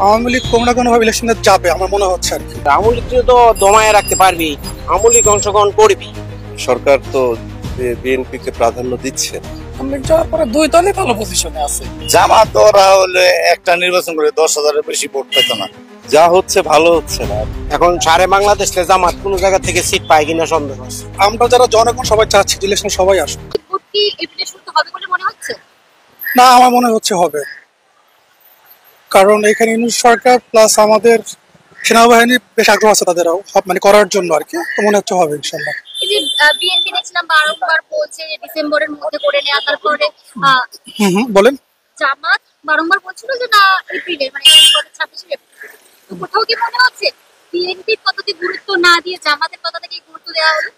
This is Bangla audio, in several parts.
আওয়ামী লীগ কোনো না কোনো ভাবে ইলেকশনে যাবে আমার মনে হচ্ছে আর কি। আওয়ামী লীগ তো দমায় রাখতে পারবি, আওয়ামী লীগ অংশগ্রহণ করবি। সরকার তো বিএনপি কে প্রাধান্য দিচ্ছে। আওয়ামী লীগ যাওয়ার পরে দুই দলই ভালো পজিশনে আছে। জামাত ওরা হলে একটা নির্বাচন করে 10,000-এর বেশি ভোট পেত না। যা হচ্ছে ভালো হচ্ছে না। এখন সারে বাংলাদেশে জামাত কোন জায়গা থেকে সিট পায় কিনা সন্দেহ আছে। আমরা যারা জনগণ সবাই চাচ্ছি ইলেকশনে সবাই আসুক। ভোট কি এপ্রিলে শুরু হবে বলে মনে হচ্ছে? না, আমার মনে হচ্ছে হবে, কারণ এখানে ইউনিট সরকার প্লাস আমাদের সেনাবাহিনী বেশ আগ্রহ আছে তাদেরও মানে করার জন্য আর কি। তো মনে হচ্ছে হবে ইনশাল্লাহ। এই যে বিএনপি দেখছিলাম বারংবার বলছে যে ডিসেম্বরের মধ্যে করে নেওয়া, তারপরে বলেন। জামাত বারংবার বলছিল যে না এপ্রিলে, মানে 26 এপ্রিল। তো কোথাও কি মনে হচ্ছে বিএনপির কথাকে গুরুত্ব না দিয়ে জামাতের কথাটাকে গুরুত্ব দেওয়া হলো?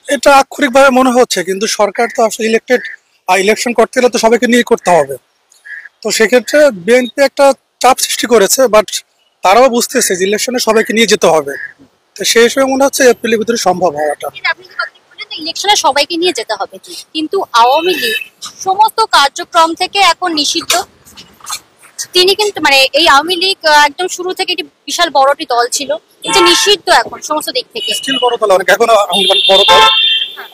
এটা আক্ষরিকভাবে মনে হচ্ছে, কিন্তু সরকার তো আসলে ইলেকটেড, আর ইলেকশন করতে গেলে তো সবাইকে নিয়ে করতে হবে। তো সেক্ষেত্রে বিএনপি একটা চাপ সৃষ্টি করেছে, বাট তারাও বুঝতেছে যে ইলেকশনে সবাইকে নিয়ে যেতে হবে। তো সেই হিসেবে মনে হচ্ছে এপ্রিলের ভিতরে সম্ভব হওয়াটা। আপনি যে কথা বললেন যে ইলেকশনে সবাইকে নিয়ে যেতে হবে, কিন্তু আওয়ামী লীগ সমস্ত কার্যক্রম থেকে এখন নিষিদ্ধ। তিনি কিন্তু মানে এই আওয়ামী লীগ একদম শুরু থেকে একটি বিশাল বড়টি দল ছিল, এই যে নিষিদ্ধ এখন সমস্ত দিক থেকে। স্টিল বড় দল অনেক, এখনো বড় দল।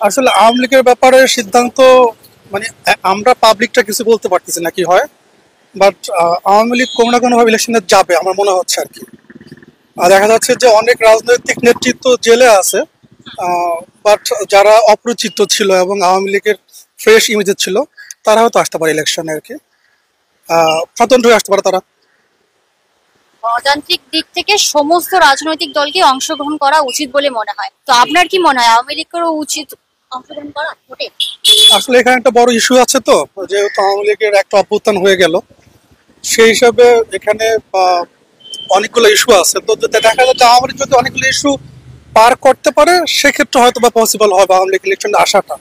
আসলে আওয়ামী লীগের ব্যাপারে সিদ্ধান্ত মানে আমরা পাবলিকটা কিছু বলতে পারতেছি না কি হয়, বাট আওয়ামী লীগ কোনো না কোনো ভাবে ইলেকশনে যাবে আমার মনে হচ্ছে আর কি। আর দেখা যাচ্ছে যে অনেক রাজনৈতিক নেতৃত্ব জেলে আছে, বাট যারা অপরিচিত ছিল এবং আওয়ামী লীগের ফ্রেশ ইমেজের ছিল তারা হয়তো আসতে পারে ইলেকশনে আর কি, স্বতন্ত্র হয়ে আসতে পারে তারা। গণতান্ত্রিক দিক থেকে সমস্ত রাজনৈতিক দলকে অংশগ্রহণ করা উচিত বলে মনে হয়। তো আপনার কি মনে হয় আওয়ামী লীগেরও উচিত অংশগ্রহণ করা ভোটে? আসলে এখানে একটা বড় ইস্যু আছে, তো যেহেতু আওয়ামী লীগের একটা অভ্যুত্থান হয়ে গেল, সেই হিসাবে এখানে অনেকগুলো ইস্যু আছে। তো দেখা যাচ্ছে আওয়ামী লীগ যদি অনেকগুলো ইস্যু পার করতে পারে সেক্ষেত্রে হয়তো বা পসিবল হবে আওয়ামী লীগ ইলেকশনে আসাটা।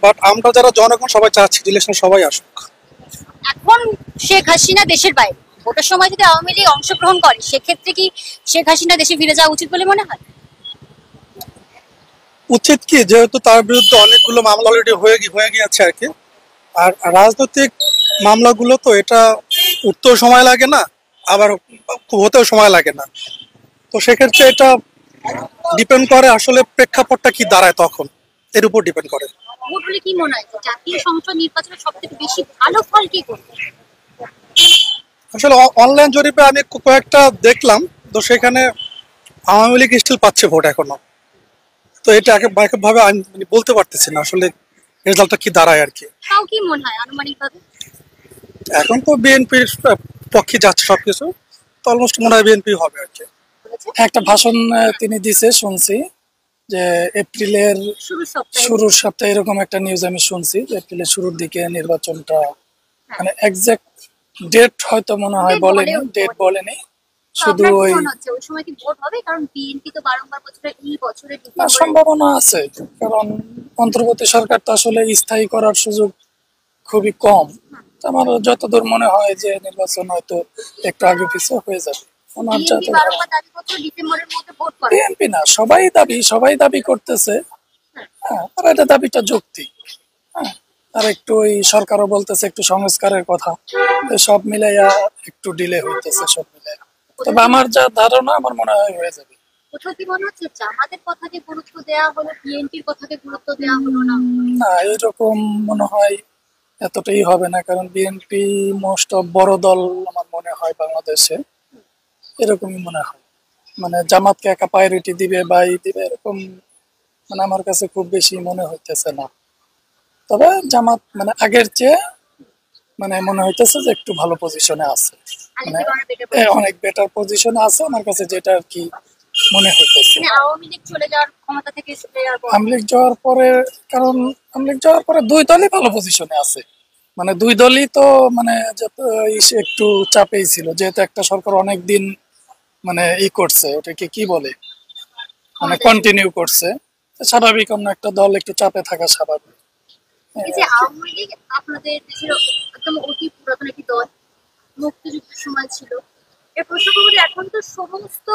বাট আমরা যারা জনগণ সবাই চাচ্ছি ইলেকশনে সবাই আসুক। এখন শেখ হাসিনা দেশের বাইরে, ভোটের সময় যদি আওয়ামী লীগ অংশগ্রহণ করে সেক্ষেত্রে কি শেখ হাসিনা দেশে ফিরে যাওয়া উচিত বলে মনে হয়? উচিত কি, যেহেতু তার বিরুদ্ধে অনেকগুলো মামলা অলরেডি হয়ে গিয়েছে আর কি। আর রাজনৈতিক মামলাগুলো তো এটা উঠতেও সময় লাগে না, আবার হতেও সময় লাগে না। তো সেক্ষেত্রে এটা ডিপেন্ড করে আসলে প্রেক্ষাপটটা কি দাঁড়ায়, তখন এর উপর ডিপেন্ড করে। ভোট হলে কি মনে হয় জাতীয় সংসদ নির্বাচনে সবথেকে বেশি ভালো ফল কি করবে? আসলে অনলাইন জরিপে আমি কয়েকটা দেখলাম, তো সেখানে আওয়ামী লীগ স্টিল পাচ্ছে ভোট এখনো। তো এটা একভাবে আমি বলতে পারতেছি না আসলে রেজাল্টটা কি দাঁড়ায় আর কি। তাও কি মনে হয় আনুমানিক ভাবে? এখন তো বিএনপির পক্ষে যাচ্ছে সবকিছু, তো অলমোস্ট মনে হয় বিএনপি হবে আর কি। একটা ভাষণ তিনি দিছে শুনছি যে এপ্রিলের শুরুর সপ্তাহে, এরকম একটা নিউজ আমি শুনছি যে এপ্রিলের শুরুর দিকে নির্বাচনটা, মানে এক্সাক্ট ডেট হয়তো মনে হয় বলেনি, ডেট বলেনি, শুধু ওই ওই সময় কি ভোট হবে? কারণ বিএনপি তো বারংবার বছরে এই বছরে সম্ভাবনা আছে, কারণ অন্তর্বর্তী সরকার তো আসলে স্থায়ী করার সুযোগ খুবই কম। আমার যতদূর মনে হয় যে নির্বাচন হয়তো একটু আগে পিছু হয়ে যাবে। আমার বিএনপি না, সবাই দাবি করতেছে। হ্যাঁ, আর এটা দাবিটা যৌক্তিক। হ্যাঁ, আর একটু ওই সরকারও বলতেছে একটু সংস্কারের কথা, সব মিলাইয়া একটু ডিলে হইতেছে সব মিলাইয়া। তবে আমার যা ধারণা, আমার মনে হয় হয়ে যাবে। কোথাও কি মনে হচ্ছে জামাতের কথাকে গুরুত্ব দেওয়া হলো, বিএনপির কথাকে গুরুত্ব দেওয়া হলো না? না, এরকম মনে হয় এতটাই হবে না, কারণ বিএনপি মোস্ট অফ বড় দল আমার মনে হয় বাংলাদেশে, এরকমই মনে হয়। মানে জামাতকে একা প্রায়োরিটি দিবে বা দিবে এরকম মানে আমার কাছে খুব বেশি মনে হইতেছে না। তবে জামাত মানে আগের চেয়ে মানে মনে হইতেছে যে একটু ভালো পজিশনে আছে, মানে অনেক বেটার পজিশনে আছে আমার কাছে, যেটা আর কি মনে হইতেছে। আওয়ামী লীগ চলে যাওয়ার ক্ষমতা থেকে আওয়ামী লীগ যাওয়ার পরে, কারণ আওয়ামী লীগ যাওয়ার পরে দুই দলই ভালো পজিশনে আছে। মানে দুই দলই তো মানে একটু চাপেই ছিল, যেহেতু একটা সরকার অনেক দিন মানে করছে, ওটাকে কি বলে, মানে কন্টিনিউ করছে, স্বাভাবিক অন্য একটা দল একটু চাপে থাকা স্বাভাবিক। এই যে আওয়ামী লীগ আপনাদের দেশের একদম অতি পুরাতন একটি দল, মুক্তিযুদ্ধের সময় ছিল। এর প্রসঙ্গে এখন তো সমস্ত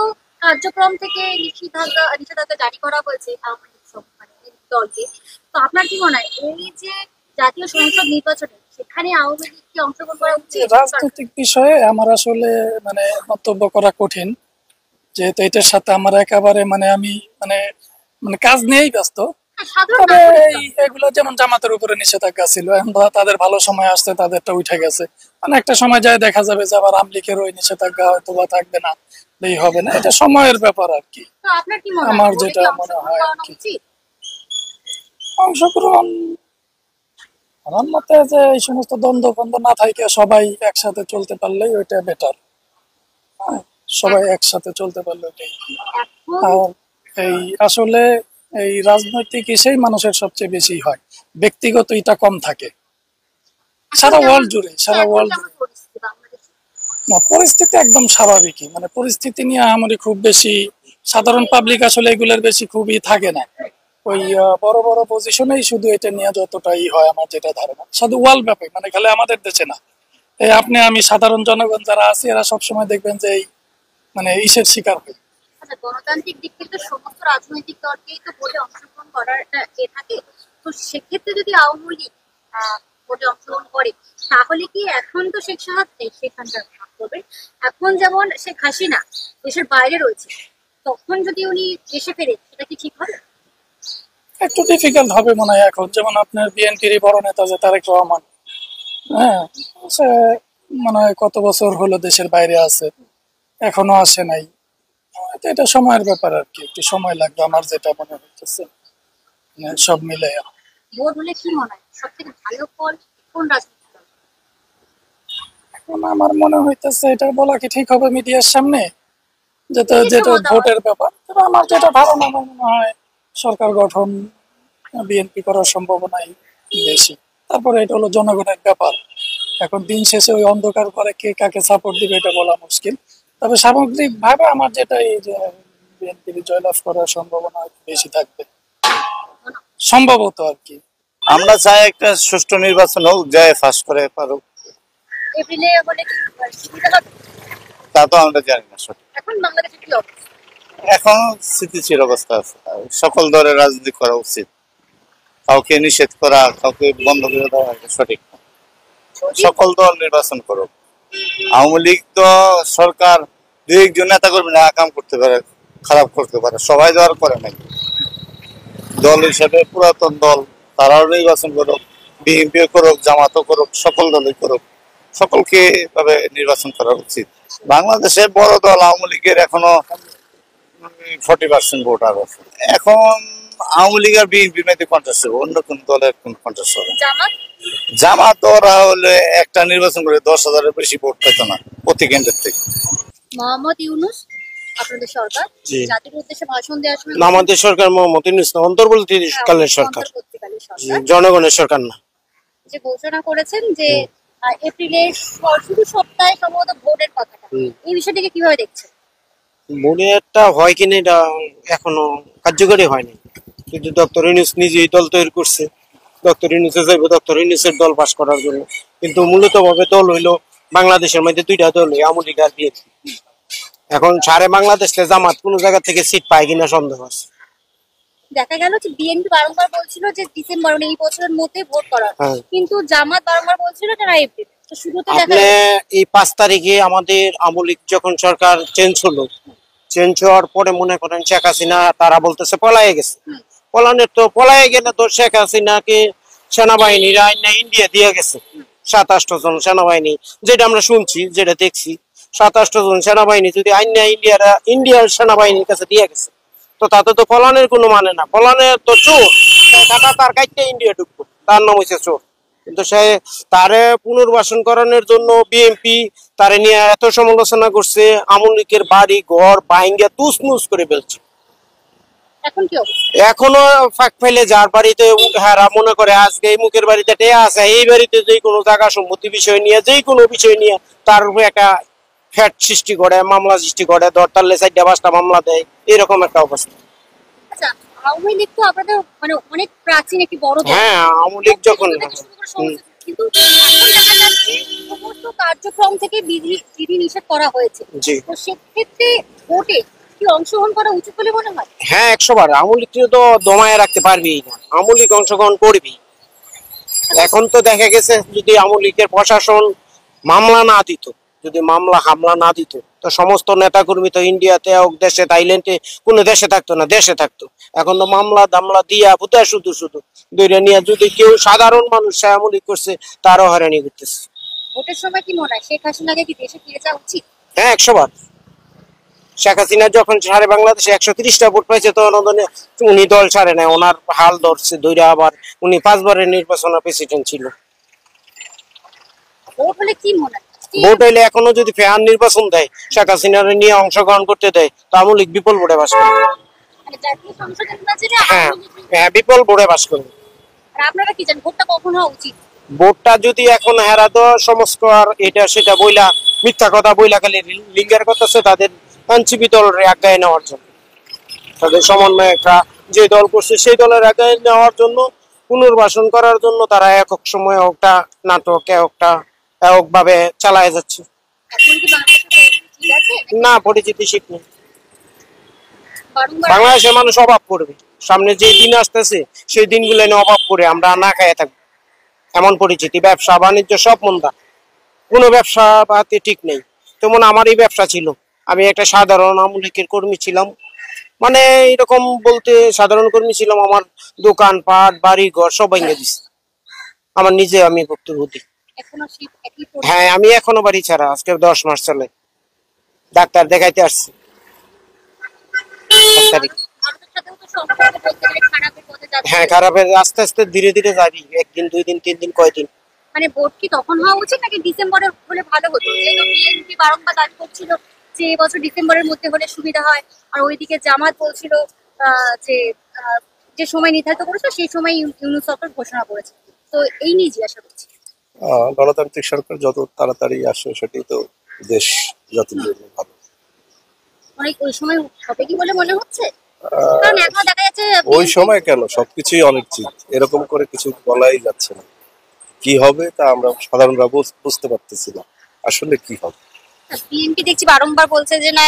কার্যক্রম থেকে নিষেধাজ্ঞা জারি করা হয়েছে আওয়ামী লীগ মানে দলকে। তো আপনার কি মনে হয় এই যে জাতীয় সংসদ নির্বাচনে সেখানে আওয়ামী লীগ কি অংশগ্রহণ করা উচিত? রাজনৈতিক বিষয়ে আমার আসলে মানে মন্তব্য করা কঠিন, যেহেতু এটার সাথে আমার একেবারে আমি মানে মানে কাজ নিয়েই ব্যস্ত। সাধারণ তবে নাগরিক এগুলো যেমন জামাতের উপরে নিষেধাজ্ঞা ছিল, এখন তাদের ভালো সময় আসছে, তাদেরটা উঠে গেছে। একটা সময় যায় দেখা যাবে যে আবার আমলিকের ওই নিষেধাজ্ঞা হয়তো বা থাকবে না, এই হবে না, এটা সময়ের ব্যাপার আর কি। তো আপনার কি মনে হয় আমার ভোটে যেটা কি মনে অংশগ্রহণ হয় আর করানো কি, উচিত? অংশগ্রহণ আমার মতে যে এই সমস্ত দ্বন্দ্ব ফন্দ্ব না থাকে সবাই একসাথে চলতে পারলেই ওইটা বেটার। সবাই একসাথে চলতে পারলে ওইটাই। এখন আর এই আসলে এই রাজনৈতিক ইসেই মানুষের সবচেয়ে বেশি হয়, ব্যক্তিগত এটা কম থাকে সারা ওয়ার্ল্ড জুড়ে, সারা এখন ওয়ার্ল্ড যেমন পরিস্থিতি বাংলাদেশে, না, পরিস্থিতি একদম স্বাভাবিকই, পরিস্থিতি নিয়ে আমাদের খুব বেশি সাধারণ পাবলিক আসলে এগুলোর বেশি খুবই থাকে না। ওই বড় বড় পজিশনেই শুধু এটা নিয়ে যতটাই হয় আমার যেটা ধারণা, শুধু ওয়ার্ল্ড ব্যাপী, খালি আমাদের দেশে না। এই আপনি আমি সাধারণ জনগণ যারা আছি এরা সবসময় দেখবেন যে এই ইসের শিকার হয়। আচ্ছা, গণতান্ত্রিক দিক থেকে তো সমস্ত রাজনৈতিক দলকেই তো ভোটে অংশগ্রহণ করার একটা থাকে। তো সেক্ষেত্রে যদি আওয়ামী লীগ ভোটে অংশগ্রহণ করে, তাহলে কি এখন তো শেখ সাহাদ নেই সেখানকার করবে, এখন যেমন শেখ হাসিনা দেশের বাইরে রয়েছে, তখন যদি উনি দেশে ফেরে সেটা কি ঠিক হবে? একটু ডিফিকাল্ট হবে মনে হয়। এখন যেমন আপনার বিএনপির বড় নেতা যে তারেক রহমান, হ্যাঁ, সে মনে হয় কত বছর হলো দেশের বাইরে আছে, এখনো আসে নাই। তো এটা সময়ের ব্যাপার আর কি, একটু সময় লাগবে আমার যেটা মনে হচ্ছে, সব মিলে। ভোট হলে কি মনে হয় সব থেকে ভালো ফল কোন রাজনৈতিক দল? এখন আমার মনে হইতেছে এটা বলা কি ঠিক হবে মিডিয়ার সামনে, যেটা যেটা ভোটের ব্যাপার। তবে আমার যেটা ধারণা, আমার মনে হয় সরকার গঠন বিএনপি করার সম্ভাবনাই বেশি। তারপরে এটা হলো জনগণের ব্যাপার। এখন দিন শেষে ওই অন্ধকার করে কে কাকে সাপোর্ট দিবে এটা বলা মুশকিল। তবে সামগ্রিক ভাবে আমার যেটা এই যে বিএনপি জয়লাভ করার সম্ভাবনা বেশি থাকবে সম্ভবত আর কি। আমরা চাই একটা সুষ্ঠু নির্বাচন হোক, জয় ফাঁস করে পারুক, এপ্রিলে হলে কি সুবিধা হবে? তা তো আমরা জানি না সঠিক। এখন বাংলাদেশের কি অবস্থা? এখন স্থিতিশীল অবস্থা আছে, সকল দলের রাজনীতি করা উচিত, কাউকে নিষেধ করা, কাউকে বন্ধ করে দেওয়া এটা সঠিক না। সকল দল নির্বাচন করুক। আওয়ামী লীগ তো সরকার দুই একজন নেতা কর্মী না কাম করতে পারে, খারাপ করতে পারে, সবাই তো আর করে নাই। দল হিসেবে পুরাতন দল তারাও নির্বাচন করুক, বিএনপি করুক, জামাতও করুক, সকল দলই করুক, সকলকে এভাবে নির্বাচন করা উচিত। বাংলাদেশে বড় দল আওয়ামী লীগের এখনো 40% ভোটার আছে। এখন আওয়ামী লীগ আর বিএনপি মেয়েদের কন্টেস্ট হবে, অন্য কোন দলের কোন কন্টেস্ট হবে? জামাত জামাত ওরা হলে একটা নির্বাচন করে 10,000-এর বেশি ভোট পেত না প্রতি কেন্দ্রের থেকে। মোহাম্মদ ইউনূস আপনাদের সরকার জাতির উদ্দেশ্যে ভাষণ দেওয়ার সময় আমাদের সরকার মোহাম্মদ ইউনূস না, অন্তর্বর্তীকালীন সরকার, অন্তর্বর্তীকালীন সরকার জনগণের সরকার না। যে ঘোষণা করেছেন যে এপ্রিলের শুরু সপ্তাহে সম্ভবত ভোটের কথাটা, এই বিষয়টিকে কিভাবে দেখছেন? মনে একটা হয় কিনা এটা এখনো কার্যকরী হয়নি, কিন্তু ডক্টর ইউনূস নিজেই দল তৈরি করছে, ডক্টর ইউনূসে যাইব ডক্টর ইউনূসের দল পাস করার জন্য। কিন্তু মূলত ভাবে দল হইলো বাংলাদেশের মধ্যে দুইটা দল, আওয়ামী লীগ আর বিএনপি। এখন সারে বাংলাদেশে জামাত কোন জায়গা থেকে সিট পায় কিনা সন্দেহ আছে। দেখা গেল যে বিএনপি বারংবার বলছিল যে ডিসেম্বর এই বছরের মধ্যে ভোট করার, হ্যাঁ। কিন্তু জামাত বারংবার বলছিল যে না এপ্রিল। তো শুরুতে দেখা আপনি এই 5 তারিখে আমাদের আওয়ামী লীগ যখন সরকার চেঞ্জ হলো, চেঞ্জ হওয়ার পরে মনে করেন শেখ হাসিনা তারা বলতেছে পলায়ে গেছে। পলানের তো পলায়ে গেলে তো শেখ হাসিনাকে সেনাবাহিনীরা আইনা ইন্ডিয়া দিয়ে গেছে 27 জন সেনাবাহিনী, যেটা আমরা শুনছি, যেটা দেখছি। 27 জন সেনাবাহিনী যদি আইনা ইন্ডিয়ার সেনাবাহিনীর কাছে দিয়ে গেছে, তো তাতে তো পলানের কোনো মানে না। পলানের তো চোর, টাকা তার কাইতে ইন্ডিয়া ঢুকবো, তার নাম হয়েছে চোর। কিন্তু সে তারে পুনর্বাসন করানোর জন্য বিএনপি তারে নিয়ে এত সমালোচনা করছে, আওয়ামী লীগের বাড়ি ঘর ভাঙ্গা তুসনুস করে ফেলছে। এখন কি অবস্থা? এখনো ফাঁক ফেলে যার বাড়িতে হারা মনে করে আজকে এই মুখের বাড়িতে টেয়া আছে, এই বাড়িতে যে কোনো জায়গা সম্পত্তি বিষয় নিয়ে, যে কোনো বিষয় নিয়ে তার উপরে একটা ফ্যাট সৃষ্টি করে, মামলা সৃষ্টি করে, দরতালে 4-5টা মামলা দেয়, এরকম একটা অবস্থা। আচ্ছা, আওয়ামী লীগ তো আপনাদের অনেক প্রাচীন একটি বড় দল। হ্যাঁ, আওয়ামী লীগ যখন কিন্তু এখন দেখা যাচ্ছে সমস্ত কার্যক্রম থেকে বিধি নিষেধ করা হয়েছে। তো সেক্ষেত্রে ভোটে কি অংশগ্রহণ করা উচিত বলে মনে হয়? হ্যাঁ, 100 বার। আওয়ামী লীগ তো দমায় রাখতে পারবেই না, আওয়ামী লীগ অংশগ্রহণ করবি। এখন তো দেখা গেছে যদি আওয়ামী লীগের প্রশাসন মামলা না দিত, যদি হামলা না দিত, তো সমস্ত নেতাকর্মী তো ইন্ডিয়াতে হোক, দেশে, থাইল্যান্ডে, কোনো দেশে থাকতো না, দেশে থাকতো। এখন তো মামলা দামলা দিয়া বুঝা শুধু শুধু দৈরা নিয়ে যদি কেউ সাধারণ মানুষ আওয়ামী লীগ করছে তারও হয়রানি করতেছে। ভোটের সময় কি মনে হয় শেখ হাসিনাকে কি দেশে ফিরে যাওয়া উচিত? হ্যাঁ, 100 বার। শেখ হাসিনা যখন সারে বাংলাদেশে 130টা ভোট পাইছে তখন উনি দল ছাড়ে না, ওনার হাল ধরছে ধৈরা। আবার উনি 5 বারের নির্বাচনের প্রেসিডেন্ট ছিল। ভোট হলে কি মনে হয় ভোট হইলে এখনো যদি ফেয়ার নির্বাচন দেয়, শেখ হাসিনার নিয়ে অংশগ্রহণ করতে দেয়, তো আওয়ামী লীগ বিপুল ভোটে বাস করবে। মানে জাতীয় সংসদ নির্বাচনে হ্যাঁ, আওয়ামী লীগ- হ্যাঁ, বিপুল ভোটে বাস করবে। আর আপনারা কি জানেন ভোটটা কখন হওয়া উচিত? ভোটটা যদি এখন হেরাতো সংস্কার এটা সেটা বইলা, মিথ্যা কথা বইলা, খালি লিঙ্গের কথা আছে তাদের আইনজীবী দলের আজ্ঞায় নেওয়ার জন্য, তাদের সমন্বয়করা যে দল করছে সেই দলের আজ্ঞায় নেওয়ার জন্য, পুনর্বাসন করার জন্য তারা একক সময় একটা নাটক একক ভাবে চালায় যাচ্ছে। এখন কি বাংলাদেশে পরিস্থিতি ঠিক আছে? না, পরিচিতি শিখ নেই। বারংবার বাংলাদেশের মানুষ অভাব করবে, সামনে যে দিন আসতেছে সেই দিনগুলো নিয়ে অভাব করে আমরা না খাইয়ে থাকবো, এমন পরিচিতি। ব্যবসা বাণিজ্য সব মন্দা, কোনো ব্যবসা পাতি ঠিক নেই। তেমন আমারই ব্যবসা ছিল, আমি একটা সাধারণ আওয়ামী লীগের কর্মী ছিলাম, মানে এরকম বলতে সাধারণ কর্মী ছিলাম। আমার দোকান পাট বাড়ি ঘর সব ভেঙে দিছে, আমার নিজে আমি ভুক্তভোগী। এখনো সেই একই পরিস্থিতি। হ্যাঁ, আমি এখনো বাড়ি ছাড়া, আজকে 10 মাস চলে। ডাক্তার দেখাইতে আসছি 1 তারিখ। ভারতের সাথেও তো সম্পর্ক বলতে গেলে খারাপের পথে যাচ্ছে। হ্যাঁ, খারাপের আস্তে আস্তে ধীরে ধীরে যাবি, 1 দিন 2 দিন 3 দিন কয়দিন। মানে ভোট কি তখন হওয়া উচিত নাকি ডিসেম্বরে হলে ভালো হতো? যেহেতু বিএনপি বারংবার দাবি করছিল যে এবছর ডিসেম্বরের মধ্যে হলে সুবিধা হয়, আর ওইদিকে জামাত বলছিল যে যে সময় নির্ধারিত করেছে সেই সময় ইউনূস সরকার ঘোষণা করেছে। তো এই নিয়ে জিজ্ঞাসা করছি। গণতান্ত্রিক সরকার যত তাড়াতাড়ি আসে সেটাই তো দেশ জাতির জন্য ভালো। অনেক ওই সময় হবে কি বলে মনে হচ্ছে? কারণ এখনো দেখা যাচ্ছে ওই সময় কেন, সবকিছুই অনিশ্চিত, এরকম করে কিছু বলাই যাচ্ছে না। কি হবে তা আমরা সাধারণরা বুঝতে পারতেছি না আসলে কি হবে। বিএনপি দেখছি বারংবার বলছে যে না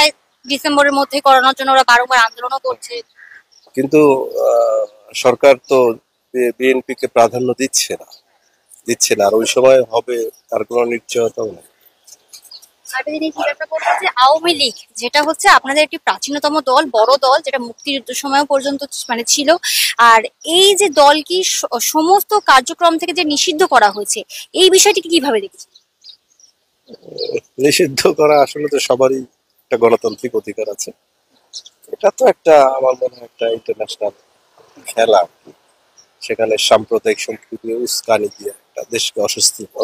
ডিসেম্বরের মধ্যে করানোর জন্য ওরা বারংবার আন্দোলনও করছে। কিন্তু সরকার তো বিএনপি কে প্রাধান্য দিচ্ছে না, আর ওই সময় হবে তার কোনো নিশ্চয়তাও নেই। আরেকটা জিনিস জিজ্ঞাসা করবো যে আওয়ামী লীগ যেটা হচ্ছে আপনাদের একটি প্রাচীনতম দল, বড় দল, যেটা মুক্তিযুদ্ধের সময় পর্যন্ত মানে ছিল, আর এই যে দল কি সমস্ত কার্যক্রম থেকে যে নিষিদ্ধ করা হয়েছে, এই বিষয়টিকে কিভাবে দেখছেন? নিষিদ্ধ করা আসলে তো সবারই একটা গণতান্ত্রিক অধিকার আছে। এটা তো একটা আমার মনে হয় একটা ইন্টারন্যাশনাল খেলা, সেখানে সাম্প্রদায়িক সম্প্রীতি উস্কানি দিয়ে একটা দেশকে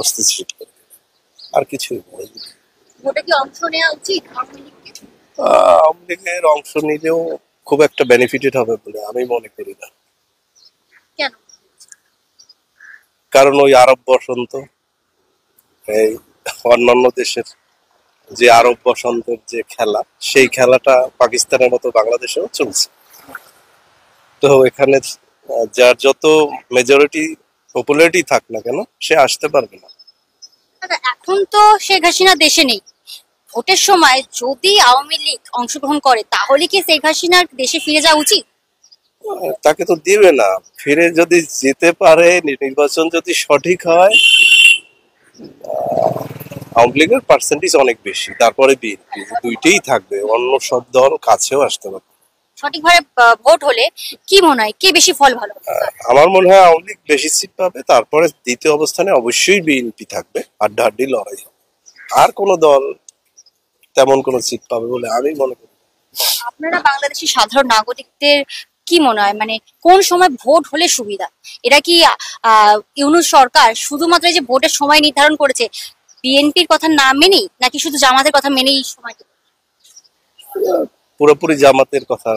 অস্থিতিশীল করে, আর কিছুই নয়। ভোটে কি অংশ নেওয়া উচিত আওয়ামী লীগকে? আওয়ামী লীগের অংশ নিলেও খুব একটা বেনিফিটেড হবে বলে আমি মনে করি না। কেন? কারণ ওই আরব বসন্ত, এই অন্যান্য দেশের যে আরব বসন্তের যে খেলা, সেই খেলাটা পাকিস্তানের মতো বাংলাদেশেও চলছে। তো এখানে যার যত মেজরিটি পপুলারিটি থাক না কেন, সে আসতে পারবে না। আচ্ছা, এখন তো শেখ হাসিনা দেশে নেই, ভোটের সময় যদি আওয়ামী লীগ অংশগ্রহণ করে তাহলে কি শেখ হাসিনার দেশে ফিরে যাওয়া উচিত? তাকে তো দিবে না, ফিরে যদি যেতে পারে, নির্বাচন যদি সঠিক হয়, আওয়ামী লীগের পার্সেন্টেজ অনেক বেশি, তারপরে বিএনপি, দুইটাই থাকবে, অন্য সব দল কাছেও আসতে পারবে। সঠিকভাবে ভোট হলে কি মনে হয় কে বেশি ফল ভালো হবে? আমার মনে হয় আওয়ামী লীগ বেশি সিট পাবে, তারপরে দ্বিতীয় অবস্থানে অবশ্যই বিএনপি থাকবে, হাড্ডাহাড্ডি লড়াই হবে। আর কোন দল তেমন কোন সিট পাবে বলে আমি মনে করি। আপনারা বাংলাদেশের সাধারণ নাগরিকদের কি মনে হয়, মানে কোন সময় ভোট হলে সুবিধা? এটা কি ইউনূস সরকার শুধুমাত্র এই যে ভোটের সময় নির্ধারণ করেছে বিএনপির কথা না মেনেই, নাকি শুধু জামাতের কথা মেনেই সময়টা? পুরোপুরি জামাতের কথা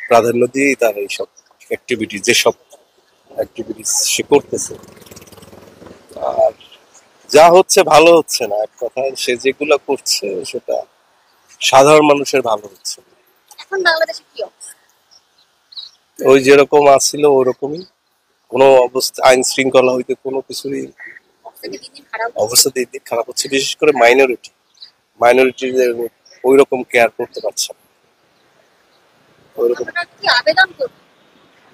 প্রাধান্য দিয়েই তার এইসব অ্যাক্টিভিটি, যেসব অ্যাক্টিভিটিস সে করতেছে, আর যা হচ্ছে ভালো হচ্ছে না। এক কথায় সে যেগুলা করছে সেটা সাধারণ মানুষের ভালো হচ্ছে না। এখন বাংলাদেশে কি অবস্থা? ওই যেরকম আসছিল ওরকমই, কোনো অবস্থা আইন শৃঙ্খলা হইতে কোনো কিছুরই অবস্থা কি দিন দিন খারাপ হচ্ছে? অবস্থা দিন দিন খারাপ হচ্ছে, বিশেষ করে মাইনরিটিদের ওই রকম কেয়ার করতে পারছে না। ওইরকম আপনারা কি আবেদন করবেন?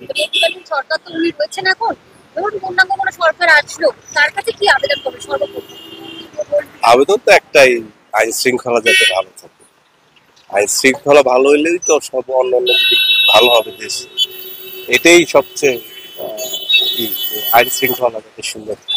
তৎকালীন সরকার তো উনি রয়েছেন এখন, ধরুন পূর্ণাঙ্গ কোনো সরকার আসলো, তার কাছে কি আবেদন করবে সর্বপ্রথম? আবেদন তো একটাই, আইন শৃঙ্খলা যাতে ভালো থাকে। আইন শৃঙ্খলা ভালো হইলেই তো সব অন্যান্য দিক ভালো হবে দেশ। এটাই সবচেয়ে আইন শৃঙ্খলা যাতে সুন্দর থাকে।